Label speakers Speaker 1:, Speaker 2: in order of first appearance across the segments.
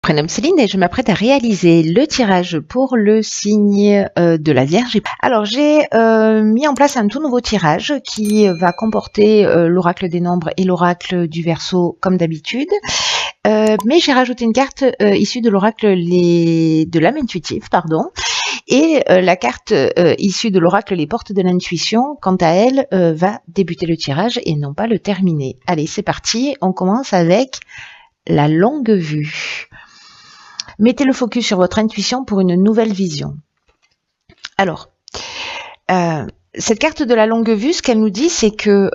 Speaker 1: Prénom Céline et je m'apprête à réaliser le tirage pour le signe de la Vierge. Alors j'ai mis en place un tout nouveau tirage qui va comporter l'oracle des nombres et l'oracle du Verseau comme d'habitude. Mais j'ai rajouté une carte issue de l'oracle de l'âme intuitive, pardon, et la carte issue de l'oracle les portes de l'intuition, quant à elle, va débuter le tirage et non pas le terminer. Allez, c'est parti, on commence avec la longue vue. Mettez le focus sur votre intuition pour une nouvelle vision. Alors, cette carte de la longue vue, ce qu'elle nous dit, c'est que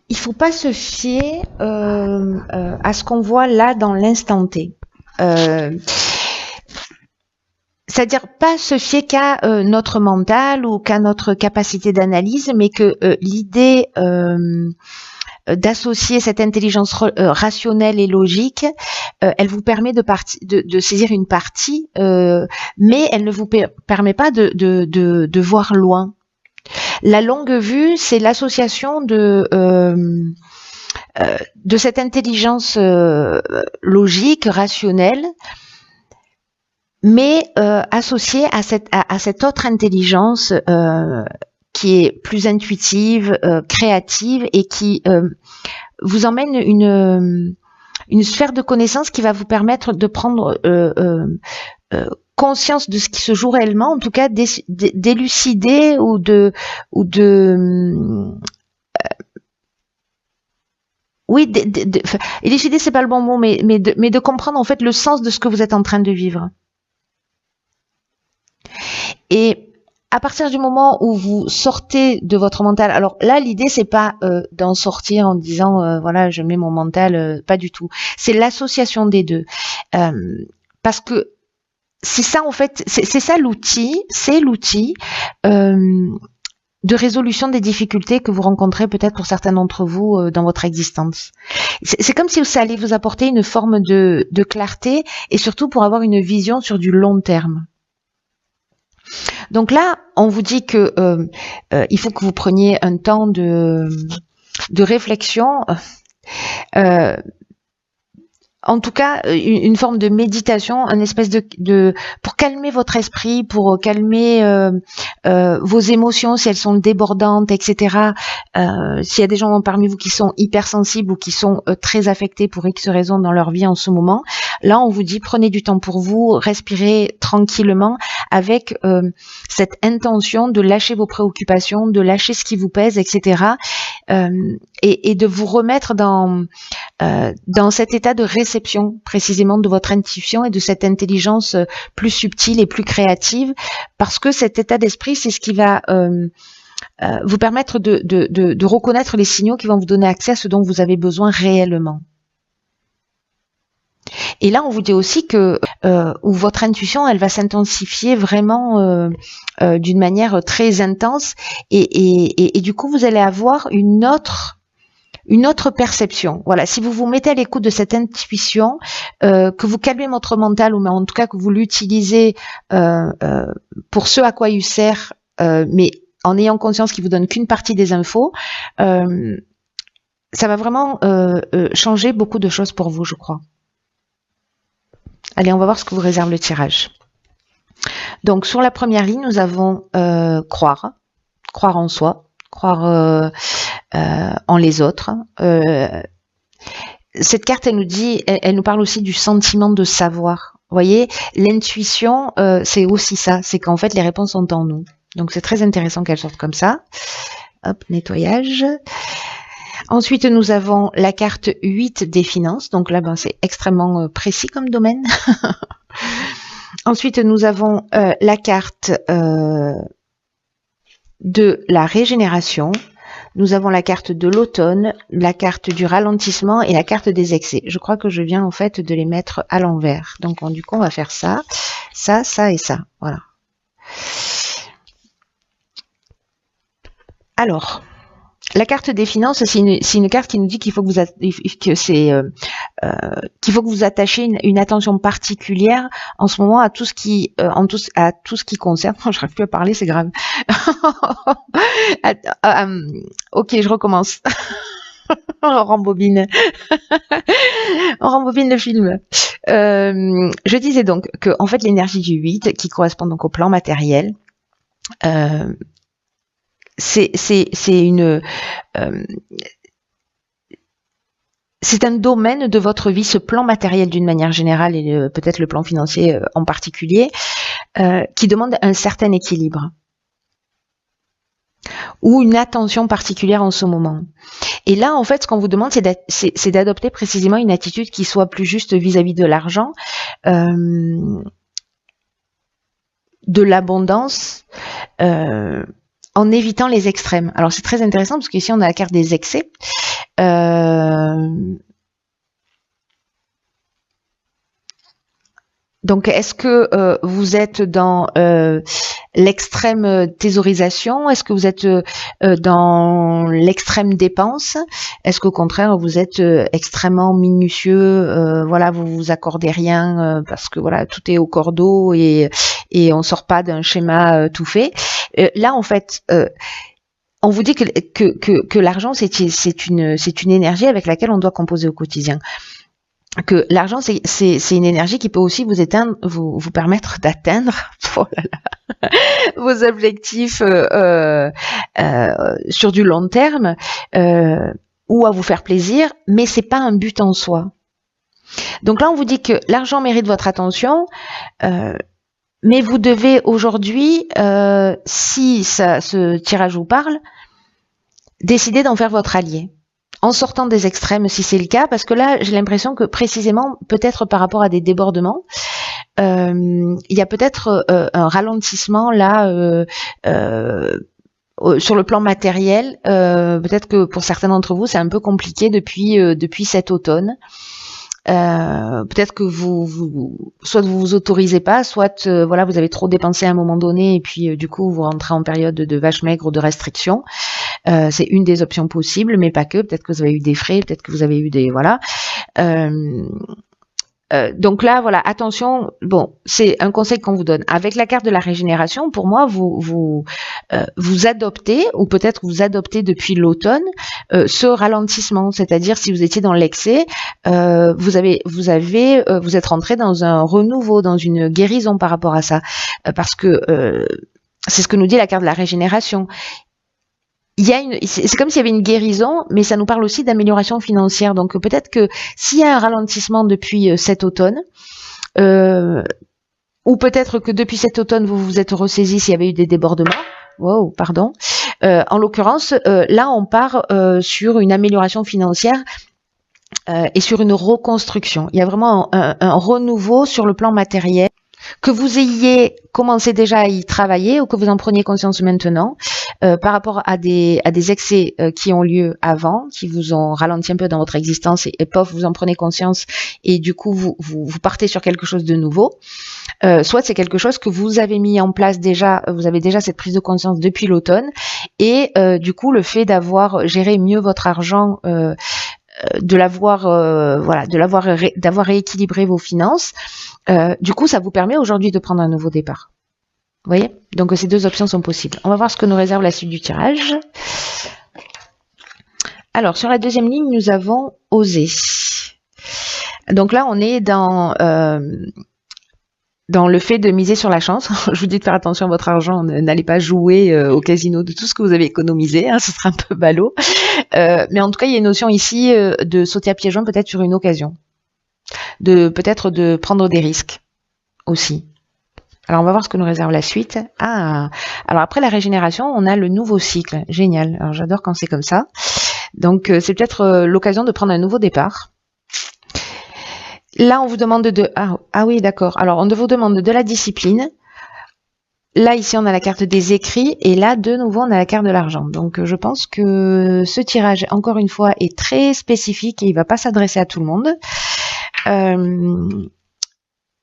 Speaker 1: il ne faut pas se fier à ce qu'on voit là dans l'instant T. C'est-à-dire pas se fier qu'à notre mental ou qu'à notre capacité d'analyse, mais que l'idée d'associer cette intelligence rationnelle et logique, elle vous permet de saisir une partie, mais elle ne vous permet pas de voir loin. La longue vue, c'est l'association de cette intelligence logique, rationnelle, mais associée à cette autre intelligence qui est plus intuitive, créative et qui vous emmène une sphère de connaissance qui va vous permettre de prendre conscience de ce qui se joue réellement, en tout cas d'élucider élucider c'est pas le bon mot, mais de comprendre en fait le sens de ce que vous êtes en train de vivre. Et à partir du moment où vous sortez de votre mental, alors là l'idée c'est pas d'en sortir en disant voilà je mets mon mental, pas du tout. C'est l'association des deux, parce que c'est ça en fait, c'est ça l'outil, c'est l'outil de résolution des difficultés que vous rencontrez peut-être pour certains d'entre vous dans votre existence. C'est comme si ça allait vous apporter une forme de clarté et surtout pour avoir une vision sur du long terme. Donc là, on vous dit que il faut que vous preniez un temps de réflexion, en tout cas une forme de méditation, une espèce pour calmer votre esprit, pour calmer vos émotions si elles sont débordantes, etc. S'il y a des gens parmi vous qui sont hypersensibles ou qui sont très affectés pour X raisons dans leur vie en ce moment, là on vous dit prenez du temps pour vous, respirez tranquillement avec cette intention de lâcher vos préoccupations, de lâcher ce qui vous pèse, etc. Et de vous remettre dans cet état de réception précisément de votre intuition et de cette intelligence plus subtile et plus créative, parce que cet état d'esprit, c'est ce qui va vous permettre de reconnaître les signaux qui vont vous donner accès à ce dont vous avez besoin réellement. Et là, on vous dit aussi que où votre intuition, elle va s'intensifier vraiment d'une manière très intense, et du coup, vous allez avoir une autre perception. Voilà, si vous vous mettez à l'écoute de cette intuition, que vous calmez votre mental, ou en tout cas que vous l'utilisez pour ce à quoi il sert, mais en ayant conscience qu'il vous donne qu'une partie des infos, ça va vraiment changer beaucoup de choses pour vous, je crois. Allez, on va voir ce que vous réserve le tirage. Donc, sur la première ligne, nous avons croire en soi, croire en les autres. Cette carte, elle nous dit, elle nous parle aussi du sentiment de savoir. Vous voyez, l'intuition, c'est aussi ça, c'est qu'en fait, les réponses sont en nous. Donc, c'est très intéressant qu'elle sorte comme ça. Hop, nettoyage. Ensuite, nous avons la carte 8 des finances. Donc là, c'est extrêmement précis comme domaine. Ensuite, nous avons la carte de la régénération. Nous avons la carte de l'automne, la carte du ralentissement et la carte des excès. Je crois que je viens en fait de les mettre à l'envers. Donc du coup, on va faire ça, ça, ça et ça. Voilà. Alors, la carte des finances, c'est une carte qui nous dit qu'il faut que vous attachiez une attention particulière en ce moment à tout ce qui concerne. Je n'arrive plus à parler, c'est grave. Ok, je recommence. On rembobine. On rembobine le film. Je disais donc que, en fait, l'énergie du 8, qui correspond donc au plan matériel, c'est une... c'est un domaine de votre vie, ce plan matériel d'une manière générale et peut-être le plan financier en particulier, qui demande un certain équilibre ou une attention particulière en ce moment. Et là, en fait, ce qu'on vous demande, c'est d'adopter précisément une attitude qui soit plus juste vis-à-vis de l'argent, de l'abondance, en évitant les extrêmes. Alors, c'est très intéressant parce qu'ici, on a la carte des excès. Donc, est-ce que vous êtes dans l'extrême thésaurisation? Est-ce que vous êtes dans l'extrême dépense? Est-ce qu'au contraire, vous êtes extrêmement minutieux? Voilà, vous vous accordez rien parce que voilà, tout est au cordeau et on sort pas d'un schéma tout fait. Là, en fait, on vous dit que l'argent, c'est une énergie avec laquelle on doit composer au quotidien. Que l'argent, c'est une énergie qui peut aussi vous permettre d'atteindre vos objectifs sur du long terme ou à vous faire plaisir, mais c'est pas un but en soi. Donc là, on vous dit que l'argent mérite votre attention, mais vous devez aujourd'hui, si ce tirage vous parle, décider d'en faire votre allié. En sortant des extrêmes si c'est le cas, parce que là j'ai l'impression que précisément, peut-être par rapport à des débordements, il y a peut-être un ralentissement là sur le plan matériel. Peut-être que pour certains d'entre vous c'est un peu compliqué depuis cet automne. Peut-être que soit vous vous autorisez pas, soit voilà, vous avez trop dépensé à un moment donné et puis du coup vous rentrez en période de vache maigre ou de restriction. C'est une des options possibles, mais pas que. Peut-être que vous avez eu des frais, peut-être que vous avez eu des voilà. Donc là, voilà, attention. Bon, c'est un conseil qu'on vous donne. Avec la carte de la régénération, pour moi, vous adoptez, ou peut-être vous adoptez depuis l'automne, ce ralentissement. C'est-à-dire, si vous étiez dans l'excès, vous êtes rentré dans un renouveau, dans une guérison par rapport à ça, parce que c'est ce que nous dit la carte de la régénération. C'est comme s'il y avait une guérison, mais ça nous parle aussi d'amélioration financière. Donc peut-être que s'il y a un ralentissement depuis cet automne, ou peut-être que depuis cet automne vous vous êtes ressaisi s'il y avait eu des débordements. Wow, pardon. En l'occurrence, là on part sur une amélioration financière et sur une reconstruction. Il y a vraiment un renouveau sur le plan matériel. Que vous ayez commencé déjà à y travailler ou que vous en preniez conscience maintenant par rapport à des excès qui ont lieu avant, qui vous ont ralenti un peu dans votre existence et pof, vous en prenez conscience et du coup vous partez sur quelque chose de nouveau. Soit c'est quelque chose que vous avez mis en place déjà, vous avez déjà cette prise de conscience depuis l'automne et du coup le fait d'avoir géré mieux votre argent, d'avoir rééquilibré vos finances, du coup ça vous permet aujourd'hui de prendre un nouveau départ. Vous voyez? Donc ces deux options sont possibles. On va voir ce que nous réserve la suite du tirage. Alors sur la deuxième ligne, nous avons osé. Donc là on est dans le fait de miser sur la chance. Je vous dis de faire attention à votre argent, n'allez pas jouer au casino de tout ce que vous avez économisé, ce sera un peu ballot. Mais en tout cas, il y a une notion ici de sauter à pieds joints peut-être sur une occasion. Peut-être de prendre des risques aussi. Alors on va voir ce que nous réserve la suite. Alors après la régénération, on a le nouveau cycle. Génial. Alors j'adore quand c'est comme ça. Donc c'est peut-être l'occasion de prendre un nouveau départ. Là, on vous demande ah oui, d'accord. Alors, on vous demande de la discipline. Là, ici, on a la carte des écrits. Et là, de nouveau, on a la carte de l'argent. Donc, je pense que ce tirage, encore une fois, est très spécifique et il ne va pas s'adresser à tout le monde.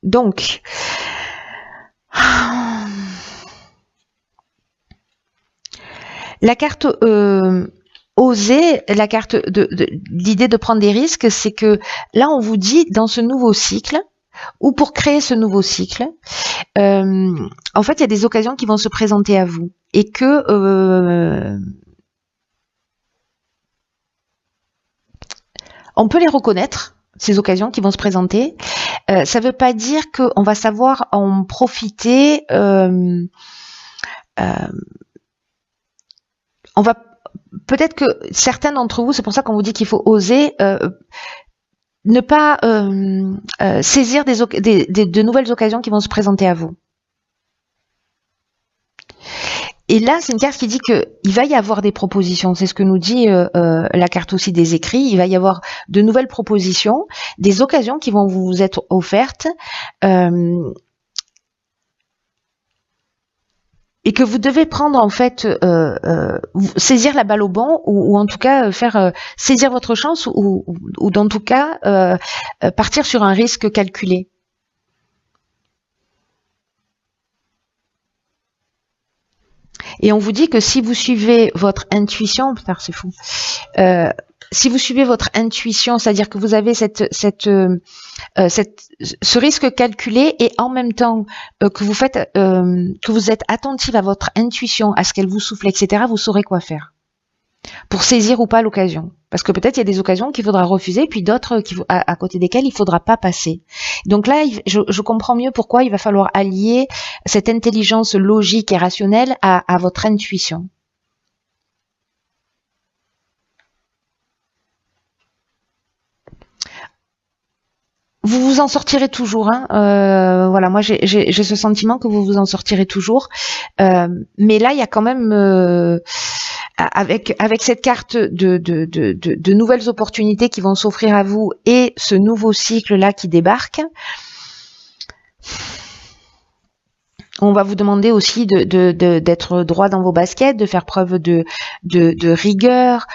Speaker 1: Donc, la carte... oser, la carte l'idée de prendre des risques, c'est que là on vous dit dans ce nouveau cycle ou pour créer ce nouveau cycle, en fait il y a des occasions qui vont se présenter à vous et que On peut les reconnaître, ces occasions qui vont se présenter. Ça ne veut pas dire qu'on va savoir en profiter. On va peut-être que certains d'entre vous, c'est pour ça qu'on vous dit qu'il faut oser ne pas saisir de nouvelles occasions qui vont se présenter à vous. Et là, c'est une carte qui dit que il va y avoir des propositions. C'est ce que nous dit la carte aussi des écrits. Il va y avoir de nouvelles propositions, des occasions qui vont vous être offertes, et que vous devez prendre en fait, saisir la balle au bon, ou en tout cas faire saisir votre chance, ou dans tout cas partir sur un risque calculé. Et on vous dit que si vous suivez votre intuition, putain, c'est fou. Si vous suivez votre intuition, c'est-à-dire que vous avez ce risque calculé, et en même temps que vous êtes attentive à votre intuition, à ce qu'elle vous souffle, etc., vous saurez quoi faire pour saisir ou pas l'occasion. Parce que peut-être il y a des occasions qu'il faudra refuser, puis d'autres à côté desquelles il faudra pas passer. Donc là, je comprends mieux pourquoi il va falloir allier cette intelligence logique et rationnelle à votre intuition. Vous vous en sortirez toujours, hein. Voilà, moi j'ai ce sentiment que vous vous en sortirez toujours. Mais là, il y a quand même avec cette carte de nouvelles opportunités qui vont s'offrir à vous, et ce nouveau cycle là qui débarque. On va vous demander aussi d'être droit dans vos baskets, de faire preuve de rigueur,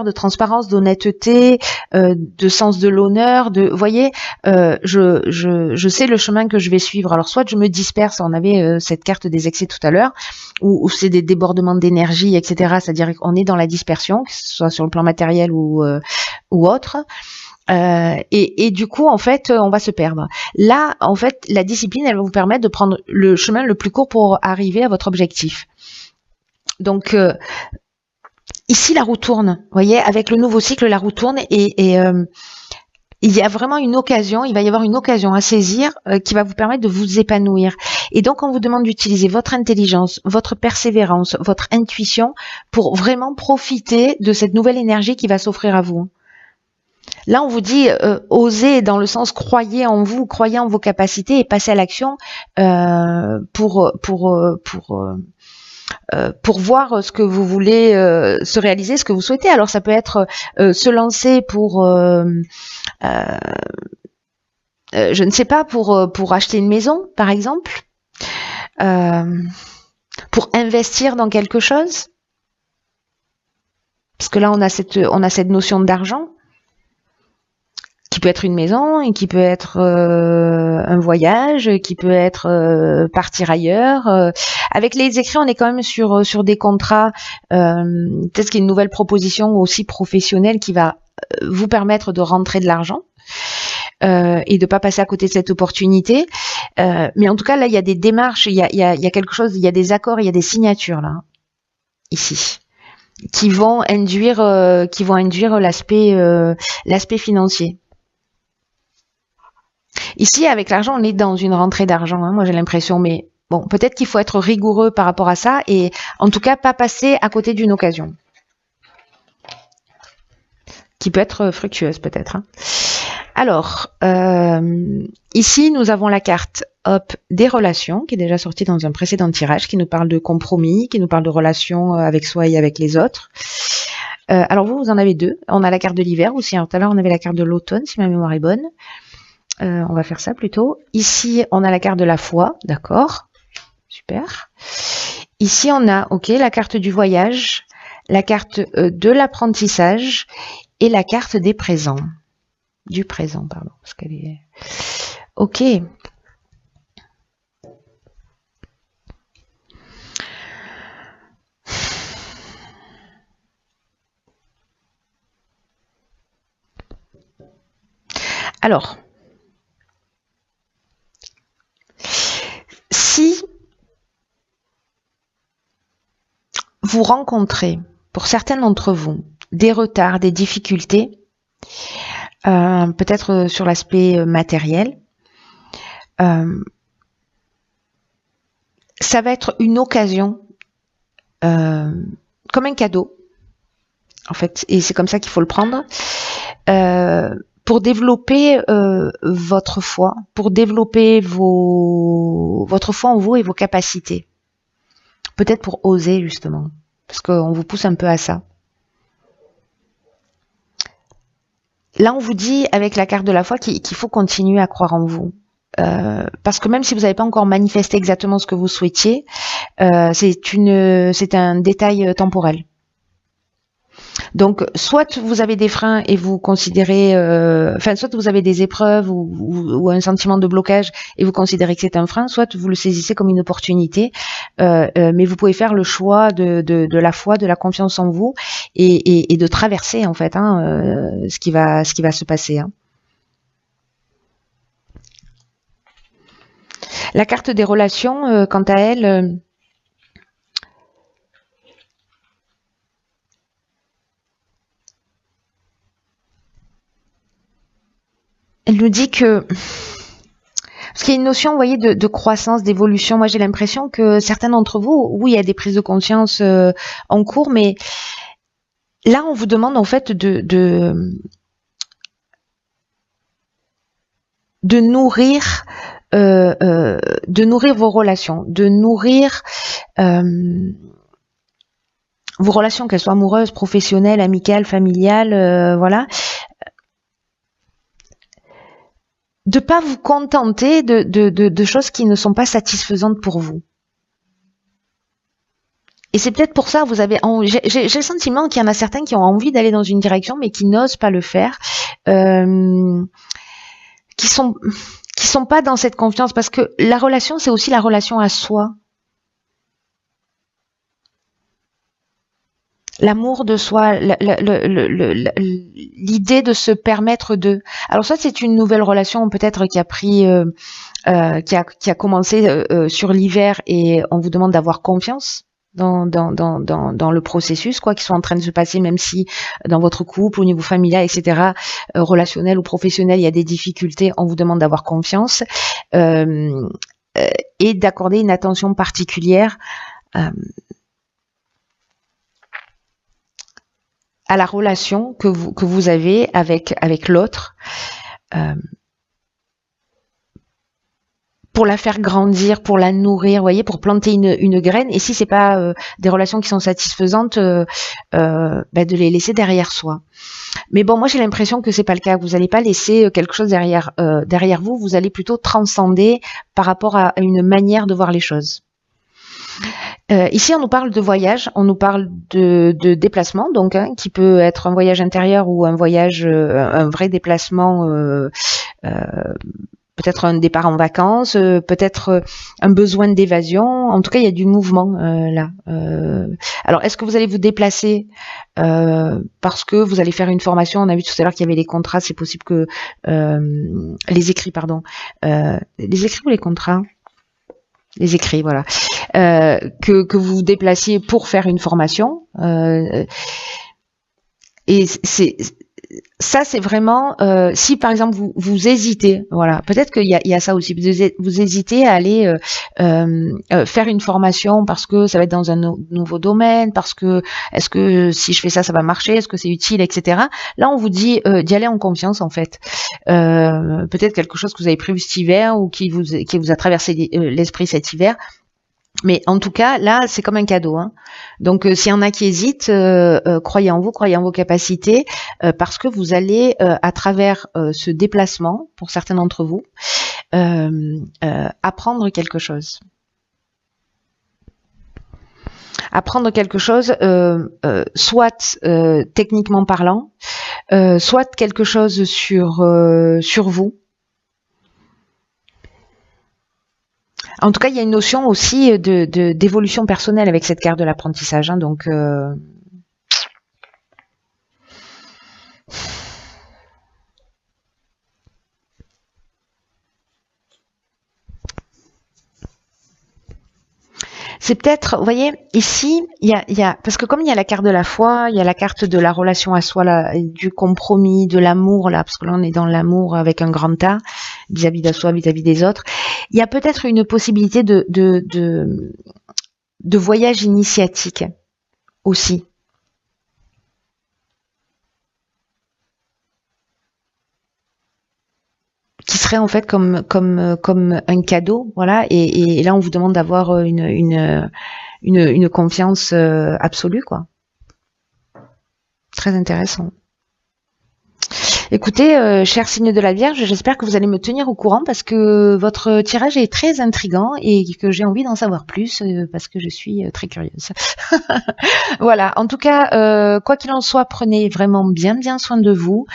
Speaker 1: de transparence, d'honnêteté, de sens de l'honneur. Vous voyez, je sais le chemin que je vais suivre. Alors soit je me disperse, on avait cette carte des excès tout à l'heure, où c'est des débordements d'énergie, etc. C'est-à-dire qu'on est dans la dispersion, que ce soit sur le plan matériel ou autre. Et du coup, en fait, on va se perdre. Là, en fait, la discipline, elle va vous permettre de prendre le chemin le plus court pour arriver à votre objectif. Donc, ici, la roue tourne. Vous voyez, avec le nouveau cycle, la roue tourne, et il y a vraiment une occasion, il va y avoir une occasion à saisir qui va vous permettre de vous épanouir. Et donc, on vous demande d'utiliser votre intelligence, votre persévérance, votre intuition pour vraiment profiter de cette nouvelle énergie qui va s'offrir à vous. Là, on vous dit osez, dans le sens croyez en vous, croyez en vos capacités et passez à l'action pour voir ce que vous voulez se réaliser, ce que vous souhaitez. Alors, ça peut être se lancer pour, je ne sais pas, pour acheter une maison, par exemple, pour investir dans quelque chose, parce que là, on a cette notion d'argent, qui peut être une maison, et qui peut être un voyage, qui peut être partir ailleurs. Avec les écrits, on est quand même sur des contrats. Peut-être qu'il y a une nouvelle proposition aussi professionnelle qui va vous permettre de rentrer de l'argent et de pas passer à côté de cette opportunité. Mais en tout cas, là, il y a des démarches, il y a quelque chose, il y a des accords, il y a des signatures là, ici, qui vont induire l'aspect financier. Ici, avec l'argent, on est dans une rentrée d'argent, hein, moi j'ai l'impression, mais bon, peut-être qu'il faut être rigoureux par rapport à ça, et en tout cas pas passer à côté d'une occasion qui peut être fructueuse peut-être, hein. Alors, ici nous avons la carte des relations, qui est déjà sortie dans un précédent tirage, qui nous parle de compromis, qui nous parle de relations avec soi et avec les autres. Alors vous en avez deux. On a la carte de l'hiver aussi, alors tout à l'heure on avait la carte de l'automne, si ma mémoire est bonne. On va faire ça plutôt. Ici, on a la carte de la foi, d'accord, super. Ici, on a, la carte du voyage, la carte de l'apprentissage et la carte des présents. Du présent, pardon, parce qu'elle est... Ok. Alors, si vous rencontrez, pour certains d'entre vous, des retards, des difficultés, peut-être sur l'aspect matériel. Ça va être une occasion, comme un cadeau, en fait, et c'est comme ça qu'il faut le prendre, pour développer votre foi, pour développer votre foi en vous et vos capacités. Peut-être pour oser, justement, parce qu'on vous pousse un peu à ça. Là, on vous dit, avec la carte de la foi, qu'il faut continuer à croire en vous. Parce que même si vous n'avez pas encore manifesté exactement ce que vous souhaitiez, c'est un détail temporel. Donc, soit vous avez des freins et vous considérez, soit vous avez des épreuves ou un sentiment de blocage et vous considérez que c'est un frein, soit vous le saisissez comme une opportunité, mais vous pouvez faire le choix de la foi, de la confiance en vous et de traverser en fait ce qui va se passer. La carte des relations, quant à elle, elle nous dit que, parce qu'il y a une notion, vous voyez, de croissance, d'évolution. Moi, j'ai l'impression que certains d'entre vous, oui, il y a des prises de conscience en cours, mais là, on vous demande en fait de nourrir, vos relations, de nourrir vos relations, qu'elles soient amoureuses, professionnelles, amicales, familiales, voilà. De pas vous contenter de choses qui ne sont pas satisfaisantes pour vous. Et c'est peut-être pour ça, j'ai le sentiment qu'il y en a certains qui ont envie d'aller dans une direction, mais qui n'osent pas le faire, qui sont pas dans cette confiance, parce que la relation, c'est aussi la relation à soi. L'amour de soi, l'idée de se permettre de. Alors soit c'est une nouvelle relation peut-être qui a pris, qui a commencé sur l'hiver et on vous demande d'avoir confiance dans le processus quoi qui sont en train de se passer, même si dans votre couple, au niveau familial, etc., relationnel ou professionnel, il y a des difficultés, on vous demande d'avoir confiance et d'accorder une attention particulière à la relation que vous avez avec l'autre, pour la faire grandir, pour la nourrir, vous voyez, pour planter une graine. Et si c'est pas des relations qui sont satisfaisantes, de les laisser derrière soi. Mais bon, moi j'ai l'impression que c'est pas le cas. Vous n'allez pas laisser quelque chose derrière vous. Vous allez plutôt transcender par rapport à une manière de voir les choses. Ici, on nous parle de voyage, on nous parle de déplacement, donc qui peut être un voyage intérieur ou un voyage, un vrai déplacement, peut-être un départ en vacances, peut-être un besoin d'évasion. En tout cas, il y a du mouvement là. Alors, est-ce que vous allez vous déplacer parce que vous allez faire une formation? On a vu tout à l'heure qu'il y avait les contrats. C'est possible que les écrits, pardon, les écrits ou les contrats? Les écrits, voilà, que vous vous déplaciez pour faire une formation, et c'est vraiment si par exemple vous hésitez, voilà, peut-être qu'il y a ça aussi, vous hésitez à aller faire une formation parce que ça va être dans un nouveau domaine, parce que est-ce que si je fais ça va marcher, est-ce que c'est utile, etc. Là on vous dit d'y aller en confiance en fait. Peut-être quelque chose que vous avez prévu cet hiver ou qui vous a traversé l'esprit cet hiver. Mais en tout cas, là, c'est comme un cadeau. Donc, s'il y en a qui hésitent, croyez en vous, croyez en vos capacités, parce que vous allez, à travers ce déplacement, pour certains d'entre vous, apprendre quelque chose. Apprendre quelque chose, soit techniquement parlant, soit quelque chose sur vous. En tout cas, il y a une notion aussi d'évolution personnelle avec cette carte de l'apprentissage. Donc, C'est peut-être, vous voyez, ici, parce que comme il y a la carte de la foi, il y a la carte de la relation à soi, là, du compromis, de l'amour, là, parce que là, on est dans l'amour avec un grand A, vis-à-vis de soi, vis-à-vis des autres. Il y a peut-être une possibilité de voyage initiatique aussi. Qui serait en fait comme un cadeau, voilà. Et là, on vous demande d'avoir une confiance absolue, quoi. Très intéressant. Écoutez, cher signe de la Vierge, j'espère que vous allez me tenir au courant parce que votre tirage est très intriguant et que j'ai envie d'en savoir plus parce que je suis très curieuse. Voilà. En tout cas, quoi qu'il en soit, prenez vraiment bien soin de vous.